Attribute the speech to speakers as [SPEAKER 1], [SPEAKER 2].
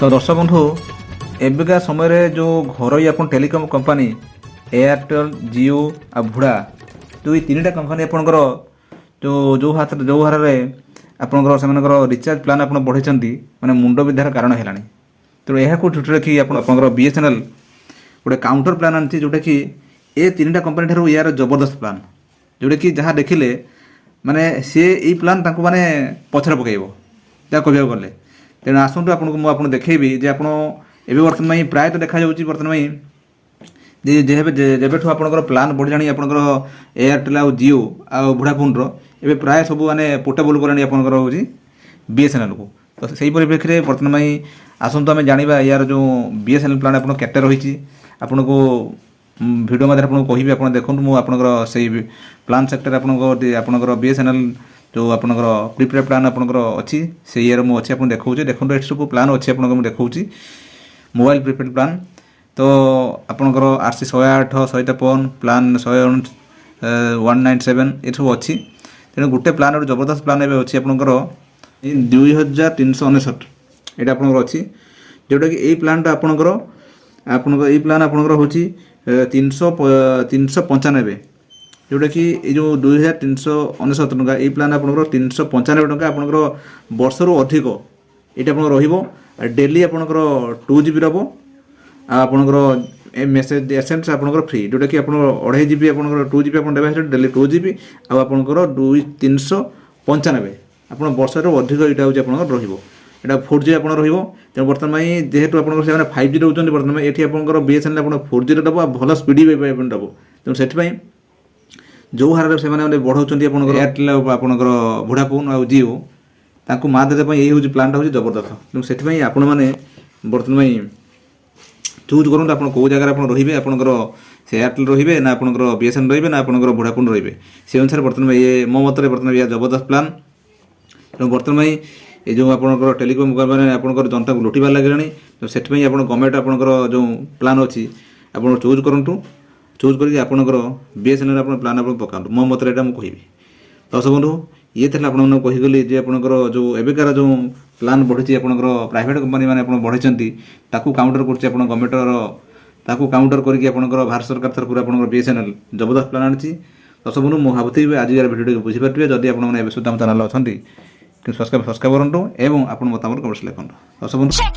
[SPEAKER 1] तो दर्शक बंधु एबिका समय जो घरोई आप टेलीकम कंपनी एयरटेल जियो आ भुड़ा जो ये तीन कंपनी आपंकर जो जो हाथ जो हार में आपंकर से रिचार्ज प्लान आप बढ़ाई मैंने मुंड विधार कारण है। तेणु यह छुट्टी रखी आपंकर बीएसएनएल गोटे काउंटर प्लान आनी जोटा कि ए तीन कंपनी ठार यार जबरदस्त प्लान जोटा कि जहाँ देखिले माने सी यही प्लान माने पछरे पकड़ जहाँ कह गले। तेणु आसतु आपको मुझे देखी जे आप बर्तमान प्रायतः देखा बर्तमान जेबेठू आपंकर प्लान बढ़िलानी आपंकर एयरटेल आ जियो आ वोडाफोन रे प्राय सब माने पोर्टेबल कलानी आपंकर हूँ बीएसएनएल को। तो सही परिप्रेक्षी बर्तमान आसतु आम जाना यार जो बीएसएनएल प्लान आप केते रही आपन को भिडियो मध्य आपको कहि आप देखो मुझे से प्लान सेक्टर आपंकर बीएसएनएल जो आपंकर प्रिपेड प्लान आपंकर अच्छी से ईयर मुझे अच्छी आपको देखा देखो ये सब प्लान अच्छी आपको देखा मोबाइल प्रिपेड प्लान। तो आपंकर आरसी 108 153 प्लान 197 ये सब अच्छी। तेणु गोटे प्लान गोटे जबरदस्त प्लान एवं अच्छी आपंकर 2399 यहाँ आपंकर अच्छी जोटा कि यही प्लानटा आपंकर यही प्लान आपंकर हूँ 395 जोटा कि जो 2399 टका ये प्लान आपंकर 395 टका आपंकर वर्ष रु अधिक ये आपंकर डेली आपंकर 2GB रहा आपंकर मेसेज एसेंस आपंकर फ्री जोटा कि आप 2.5 GB आपंकर 2GB आप डेली 2GB आपंकर 395 आप वर्ष रु अधिक यहाँ हूँ आपंकर रहा 4G आप तेनाली बर्तमान जेहेतु आप 5G रोचे बर्तमान ये आपंकर बीएसएनएल आप 4G देव भल स्पीड देव तेणु से जो हार से बढ़ाऊँ एयरटेल आपंकर वोडाफोन आ जियो ताकू माँ देने यही हूँ प्लानटा हूँ जबरदस्त। तेणु से आपण मैंने बर्तमान चूज करूँ आप कौ जगार रे आपंकर से एयरटेल रे ना आपंकर बीएसएनएल रे ना आपंकर वोडाफोन रे से अनुसार बर्तमान ये मो मत बर्तमान यह जबरदस्त प्लान। तेणु बर्तमान ये जो आपंकर टेलीकम मैंने आपंकर जनता को लुटिबार लगे तो से गवर्नमेंट आपंकर जो प्लान अच्छी आप चूज करूँ चूज करके आपंकर बीएसएनएल आप प्लान आप पकाऊँ मो मत मुझे कहि। दर्शक बंधु ये थे आपको कहीगली जे आपंकर जो एबिकार जो प्लान बढ़ी आपंकर प्राइवेट कंपनी मैंने बढ़ाई ताकू काउंटर कर गवर्नमेंटर काउंटर करके आपंकर भारत सरकार तरफ आपंकर बीएसएनएल जबरदस्त प्लान आनी। दर्शक बंधु मुझे भावुथी आज यार भिडियो बुझीपारे जदि आप सुधा चैनल अच्छा सब्सक्राइब करूँ और आप मतामत कमेंट्स लिखुँ। दर्शक बंधु